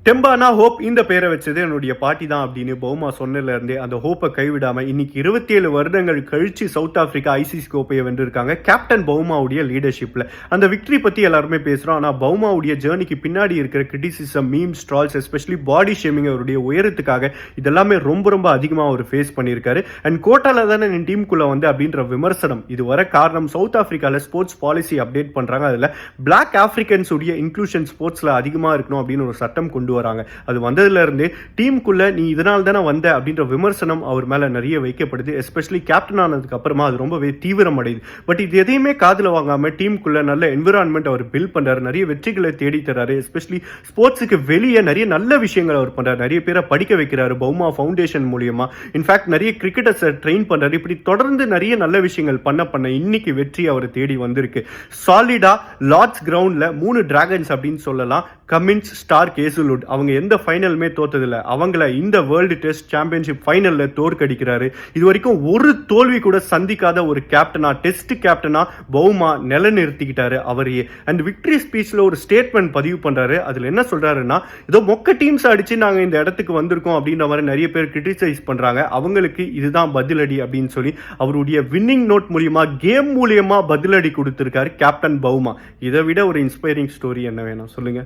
டெம்பானா hope இந்த பேரை வச்சது என்னுடைய பாட்டி தான் அப்படின்னு பவுமா சொன்னதுல இருந்தே அந்த ஹோப்பை கைவிடாம இன்னைக்கு 27 வருடங்கள் கழிச்சு சவுத் ஆப்பிரிக்கா ஐசிசி கோப்பையை வென்றிருக்காங்க கேப்டன் பவுமாவுடைய லீடர்ஷிப்ல. அந்த விக்டரி பத்தி எல்லாருமே பேசுறோம். ஆனா பவுமாவுடைய ஜேர்னிக்கு பின்னாடி இருக்கிற criticism, memes, trolls, especially body shaming, அவருடைய உயரத்துக்காக இதெல்லாமே ரொம்ப ரொம்ப அதிகமா அவர் ஃபேஸ் பண்ணியிருக்காரு. அண்ட் கோட்டால தானே என் டீமுக்குள்ள வந்து அப்படின்ற விமர்சனம் இது வர காரணம் சவுத் ஆப்பிரிக்கால ஸ்போர்ட்ஸ் பாலிசி அப்டேட் பண்றாங்க. அதுல பிளாக் ஆப்பிரிக்கன்ஸ் உடைய இன்க்ளூஷன் ஸ்போர்ட்ஸ்ல அதிகமா இருக்கணும் அப்படின்னு ஒரு சட்டம் கொண்டு வராங்க. அது வந்ததுல இருந்து டீமுக்குள்ள நீ இதனால தானே வந்த அப்படின்ற விமர்சனம் அவர் மேல நிறைய வைக்கப்படுது. எஸ்பெஷலி கேப்டன் ஆனதுக்கு அப்புறமா அது ரொம்பவே தீவிரம் அடையுது. பட் இது எதையுமே காதுல வாங்காம டீமுக்குள்ள நல்ல என்விரான்மெண்ட் அவர் பில்ட் பண்றாரு, நிறைய வெற்றிகளை தேடி தராரு. எஸ்பெஷலி ஸ்போர்ட்ஸுக்கு வெளியே நிறைய நல்ல விஷயங்கள் அவர் பண்றாரு, நிறைய பேரை படிக்க வைக்கிறாரு பவுமா ஃபவுண்டேஷன் மூலியமா. இன்ஃபேக்ட் நிறைய கிரிக்கெட்டர்ஸை ட்ரெயின் பண்றாரு. இப்படி தொடர்ந்து நிறைய நல்ல விஷயங்கள் பண்ண இன்னைக்கு வெற்றி அவரை தேடி வந்திருக்கு. சாலிடா லார்ட்ஸ் கிரவுண்ட்ல 3 டிராகன்ஸ் அப்படின்னு சொல்லலாம். கமின்ஸ், ஸ்டார்க், ஹேசல்வுட் அவங்க எந்த ஃபைனலுமே தோத்ததில்லை. அவங்கள இந்த வேர்ல்டு டெஸ்ட் சாம்பியன்ஷிப் ஃபைனல்ல தோற்கடிக்கிறாரு. இது வரைக்கும் ஒரு தோல்வி கூட சந்திக்காத ஒரு கேப்டனா, டெஸ்ட் கேப்டனா பவுமா நிலைநிறுத்திக்கிட்டாரு அவரையே. அண்ட் விக்டரி ஸ்பீச்ல ஒரு ஸ்டேட்மெண்ட் பதிவு பண்றாரு. அதுல என்ன சொல்றாருன்னா, ஏதோ மொக்க டீம்ஸ் அடிச்சு நாங்க இந்த இடத்துக்கு வந்திருக்கோம் அப்படின்ற மாதிரி நிறைய பேர் கிரிட்டிசைஸ் பண்றாங்க. அவங்களுக்கு இதுதான் பதிலடி அப்படின்னு சொல்லி அவருடைய வின்னிங் நோட் மூலியமா, கேம் மூலியமா பதிலடி கொடுத்திருக்காரு கேப்டன் பவுமா. இதை விட ஒரு இன்ஸ்பைரிங் ஸ்டோரி என்ன வேணும் சொல்லுங்க.